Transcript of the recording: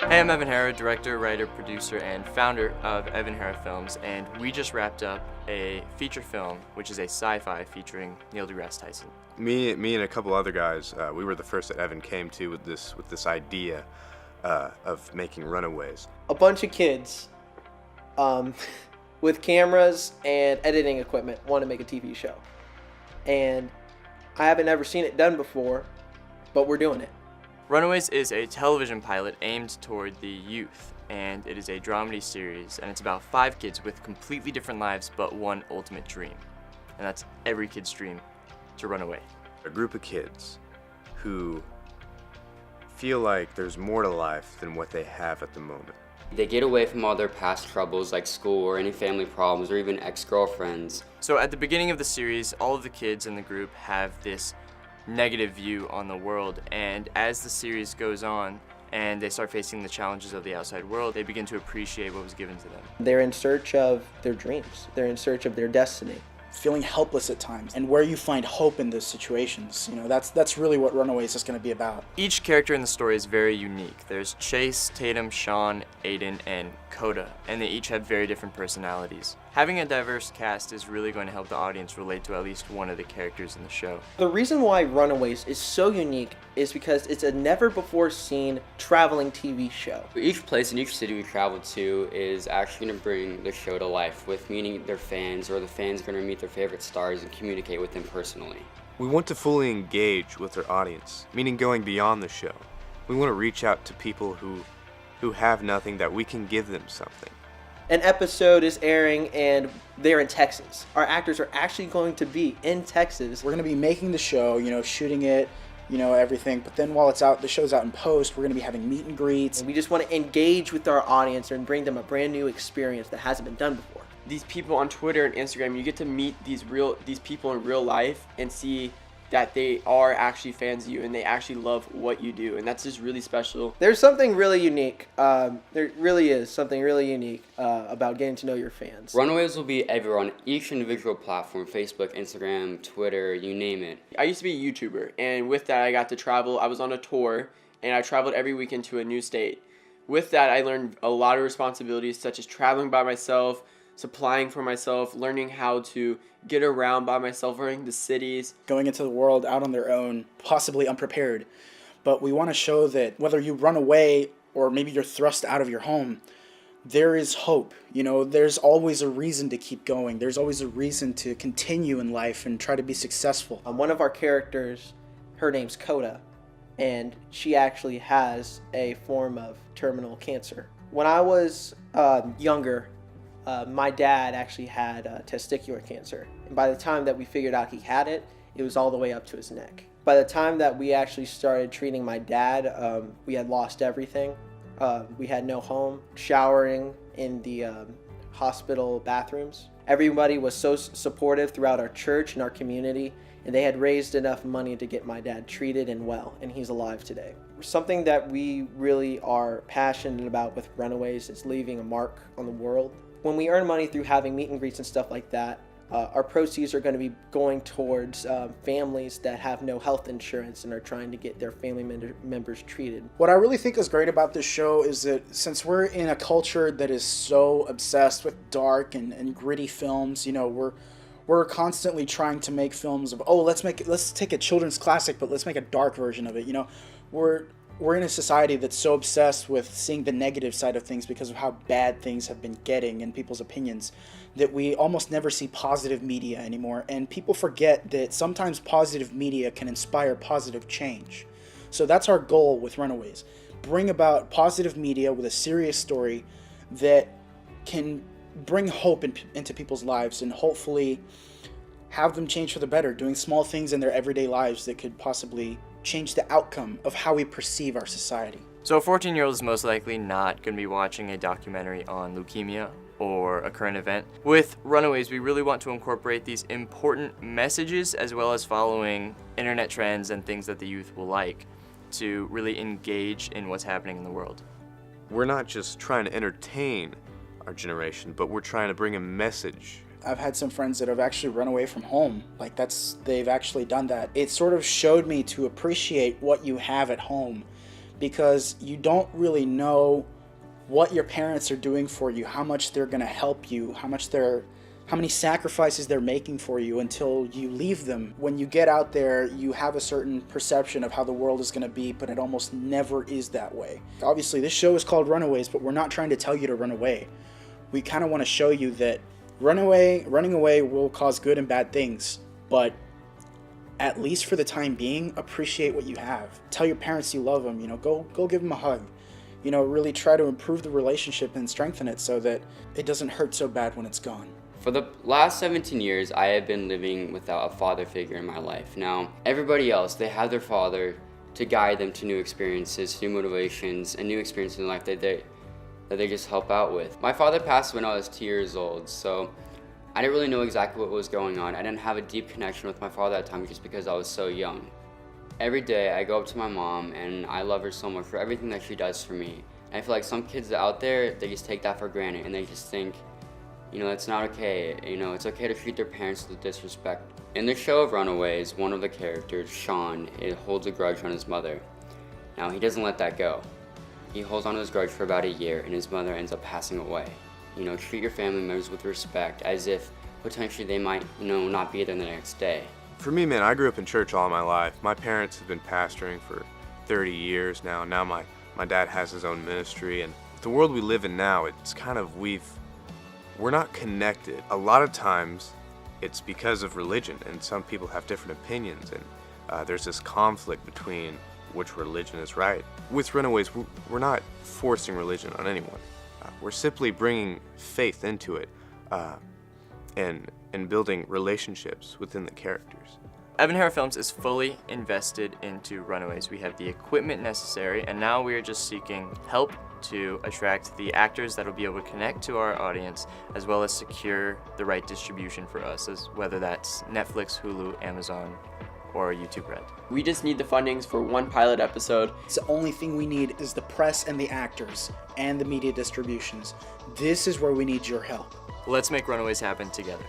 Hey, I'm Evan Hara, director, writer, producer, and founder of Evan Hara Films, and we just wrapped up a feature film, which is a sci-fi featuring Neil deGrasse Tyson. Me and a couple other guys, we were the first that Evan came to with this idea of making Runaways. A bunch of kids with cameras and editing equipment want to make a TV show. And I haven't ever seen it done before, but we're doing it. Runaways is a television pilot aimed toward the youth, and it is a dramedy series, and it's about 5 kids with completely different lives but one ultimate dream. And that's every kid's dream, to run away. A group of kids who feel like there's more to life than what they have at the moment. They get away from all their past troubles like school or any family problems or even ex-girlfriends. So at the beginning of the series, all of the kids in the group have this negative view on the world, and as the series goes on and they start facing the challenges of the outside world, they begin to appreciate what was given to them. They're in search of their dreams. They're in search of their destiny. Feeling helpless at times, and where you find hope in those situations. That's really what Runaways is going to be about. Each character in the story is very unique. There's Chase, Tatum, Sean, Aiden, and Coda, and they each have very different personalities. Having a diverse cast is really going to help the audience relate to at least one of the characters in the show. The reason why Runaways is so unique is because it's a never-before-seen traveling TV show. Each place in each city we travel to is actually going to bring the show to life with meeting their fans, or the fans are going to meet their favorite stars and communicate with them personally. We want to fully engage with our audience, meaning going beyond the show. We want to reach out to people who have nothing, that we can give them something. An episode is airing and they're in Texas. Our actors are actually going to be in Texas. We're going to be making the show, shooting it, everything. But then while it's out, the show's out in post, we're going to be having meet and greets. And we just want to engage with our audience and bring them a brand new experience that hasn't been done before. These people on Twitter and Instagram, you get to meet these people in real life and see that they are actually fans of you and they actually love what you do, and that's just really special. There's something really unique. There really is something really unique about getting to know your fans. Runaways will be everywhere on each individual platform: Facebook, Instagram, Twitter, you name it. I used to be a YouTuber, and with that I got to travel. I was on a tour, and I traveled every weekend to a new state. With that, I learned a lot of responsibilities, such as traveling by myself, supplying for myself, learning how to get around by myself, learning the cities. Going into the world out on their own, possibly unprepared. But we want to show that whether you run away or maybe you're thrust out of your home, there is hope. There's always a reason to keep going. There's always a reason to continue in life and try to be successful. One of our characters, her name's Coda, and she actually has a form of terminal cancer. When I was younger, my dad actually had testicular cancer. And by the time that we figured out he had it, it was all the way up to his neck. By the time that we actually started treating my dad, we had lost everything. We had no home, showering in the hospital bathrooms. Everybody was so supportive throughout our church and our community, and they had raised enough money to get my dad treated and well, and he's alive today. Something that we really are passionate about with Runaways is leaving a mark on the world. When we earn money through having meet and greets and stuff like that, our proceeds are going to be going towards families that have no health insurance and are trying to get their family members treated. What I really think is great about this show is that since we're in a culture that is so obsessed with dark and gritty films, we're constantly trying to make films of, let's take a children's classic, but let's make a dark version of it. We're in a society that's so obsessed with seeing the negative side of things because of how bad things have been getting in people's opinions, that we almost never see positive media anymore. And people forget that sometimes positive media can inspire positive change. So that's our goal with Runaways. Bring about positive media with a serious story that can bring hope into people's lives and hopefully have them change for the better, doing small things in their everyday lives that could possibly change the outcome of how we perceive our society. So a 14-year-old is most likely not going to be watching a documentary on leukemia or a current event. With Runaways, we really want to incorporate these important messages as well as following internet trends and things that the youth will like to really engage in what's happening in the world. We're not just trying to entertain our generation, but we're trying to bring a message. I've had some friends that have actually run away from home. They've actually done that. It sort of showed me to appreciate what you have at home, because you don't really know what your parents are doing for you, how much they're going to help you, how many sacrifices they're making for you until you leave them. When you get out there, you have a certain perception of how the world is going to be, but it almost never is that way. Obviously, this show is called Runaways, but we're not trying to tell you to run away. We kind of want to show you that running away will cause good and bad things, but at least for the time being, appreciate what you have. Tell your parents you love them, go give them a hug. Really try to improve the relationship and strengthen it so that it doesn't hurt so bad when it's gone. For the last 17 years, I have been living without a father figure in my life. Now, everybody else, they have their father to guide them to new experiences, new motivations, and new experiences in life that they just help out with. My father passed when I was 2 years old, so I didn't really know exactly what was going on. I didn't have a deep connection with my father at the time just because I was so young. Every day I go up to my mom and I love her so much for everything that she does for me. And I feel like some kids out there, they just take that for granted and they just think, it's not okay. It's okay to treat their parents with disrespect. In the show of Runaways, one of the characters, Sean, holds a grudge on his mother. Now, he doesn't let that go. He holds on to his grudge for about a year and his mother ends up passing away. Treat your family members with respect as if potentially they might, not be there the next day. For me, man, I grew up in church all my life. My parents have been pastoring for 30 years now. Now my dad has his own ministry, and the world we live in now, it's kind of, we're not connected. A lot of times it's because of religion, and some people have different opinions, and there's this conflict between which religion is right. With Runaways, we're not forcing religion on anyone. We're simply bringing faith into it and building relationships within the characters. Evan Hara Films is fully invested into Runaways. We have the equipment necessary, and now we are just seeking help to attract the actors that will be able to connect to our audience, as well as secure the right distribution for us, as whether that's Netflix, Hulu, Amazon, or YouTube Red. We just need the fundings for one pilot episode. It's the only thing we need is the press and the actors and the media distributions. This is where we need your help. Let's make Runaways happen together.